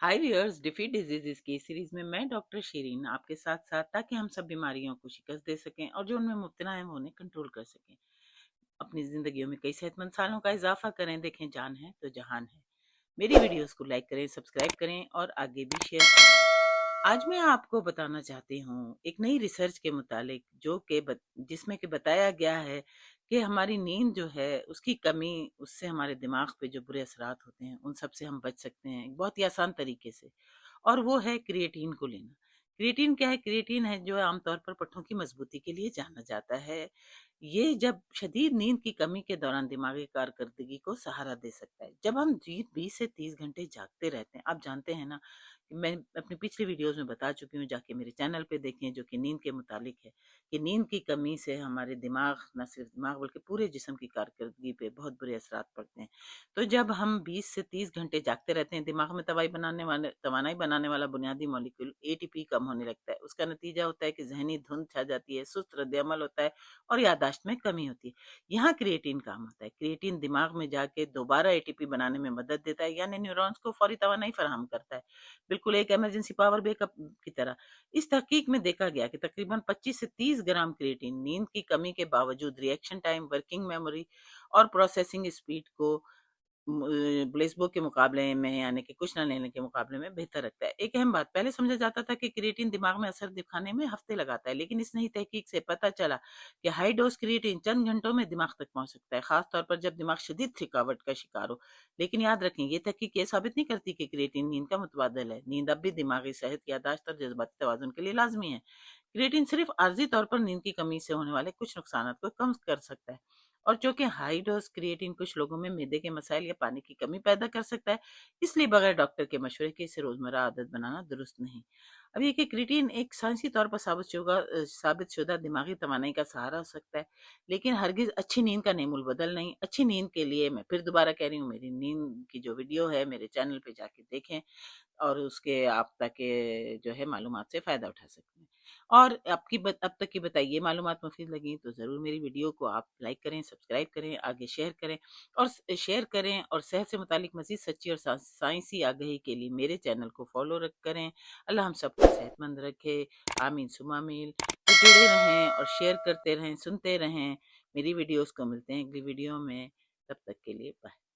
हाय viewers, defeat diseases की series में मैं डॉक्टर शीरीन आपके साथ साथ, ताकि हम सब बीमारियों को शिकस्त दे सकें और जो उनमें मुब्तला हैं वो उन्हें कंट्रोल कर सकें। अपनी जिंदगियों में कई सेहतमंद सालों का इजाफा करें। देखें, जान है तो जहान है। मेरी वीडियोस को लाइक करें, सब्सक्राइब करें और आगे भी शेयर करें। आज मैं आपको बताना चाहती हूँ एक नई रिसर्च के मुतालिक, जिसमें कि बताया गया है कि हमारी नींद जो है उसकी कमी, उससे हमारे दिमाग पे जो बुरे असरात होते हैं उन सब से हम बच सकते हैं एक बहुत ही आसान तरीके से। और वो है क्रिएटिन को लेना। क्रिएटिन क्या है? क्रिएटिन है जो आमतौर पर पट्टों की मजबूती के लिए जाना जाता है। ये जब शदीद नींद की कमी के दौरान दिमागी कारकर्दगी को सहारा दे सकता है। जब हम जी 20 से 30 घंटे जागते रहते हैं, आप जानते हैं ना कि मैं अपनी पिछली वीडियोस में बता चुकी हूँ, जाके मेरे चैनल पे देखें, जो कि नींद के मुतालिक है कि नींद की कमी से हमारे दिमाग, न सिर्फ दिमाग बल्कि पूरे जिस्म की कारकर्दगी पे बहुत बुरे असरात पड़ते हैं। तो जब हम 20 से 30 घंटे जागते रहते हैं, दिमाग में तवानाई बनाने वाला बुनियादी मॉलिक्यूल एटीपी कम होने लगता है। उसका नतीजा होता है कि जहनी धुंध छा जाती है, सुस्त रद्द-ए-अमल होता है और याददाश्त में कमी होती है। यहाँ क्रिएटिन काम होता है। क्रिएटिन दिमाग में जाके दोबारा एटीपी बनाने में मदद देता है, यानी न्यूरॉन्स को फौरी तवानाई फराहम करता है, बिल्कुल एक इमरजेंसी पावर बैकअप की तरह। इस तहकीक में देखा गया कि तकरीबन 25 से 30 ग्राम क्रिएटिन नींद की कमी के बावजूद रिएक्शन टाइम, वर्किंग मेमोरी और प्रोसेसिंग स्पीड को प्लेसबो के मुकाबले में, यानी कि कुछ ना लेने के मुकाबले में बेहतर रखता है। एक अहम बात, पहले समझा जाता था कि क्रिएटिन दिमाग में असर दिखाने में हफ्ते लगाता है, लेकिन इस नई तहकीक से पता चला कि हाई डोज क्रिएटिन चंद घंटों में दिमाग तक पहुंच सकता है, खास तौर पर जब दिमाग शदीद थकावट का शिकार हो। लेकिन याद रखें, ये तहकीक ये साबित नहीं करती कि क्रिएटिन नींद का मुतबादल है। नींद अब भी दिमागी सेहत, याददाश्त और जज्बाती तवाजुन के लिए लाजमी है। क्रिएटिन सिर्फ आर्जी तौर पर नींद की कमी से होने वाले कुछ नुकसान को कम कर सकता है, और चूंकि हाई डोज क्रिएटिन कुछ लोगों में मैदे के मसाइल या पानी की कमी पैदा कर सकता है, इसलिए बगैर डॉक्टर के मशवरे के इसे रोजमर्रा आदत बनाना दुरुस्त नहीं। अब ये कि क्रिएटिन एक साइंसी तौर पर साबित शुदा दिमागी तवानाई का सहारा हो सकता है, लेकिन हरगिज अच्छी नींद का नेमूल बदल नहीं। अच्छी नींद के लिए मैं फिर दोबारा कह रही हूँ, मेरी नींद की जो वीडियो है मेरे चैनल पे जाके देखें, और उसके आप ताकि जो है मालूमात से फ़ायदा उठा सकते हैं। और अब तक की बताइए मालूमात मुफ़ीद लगी तो ज़रूर मेरी वीडियो को आप लाइक करें, सब्सक्राइब करें, आगे शेयर करें, और सेहत से मुतालिक मज़ीद सच्ची और साइंसी आगाही के लिए मेरे चैनल को करें। अल्लाह हम सबको सेहतमंद रखे। आमीन सुम्मा आमीन। तो जुड़े रहें और शेयर करते रहें, सुनते रहें मेरी वीडियोज़ को। मिलते हैं अगली वीडियो में, तब तक के लिए बाय।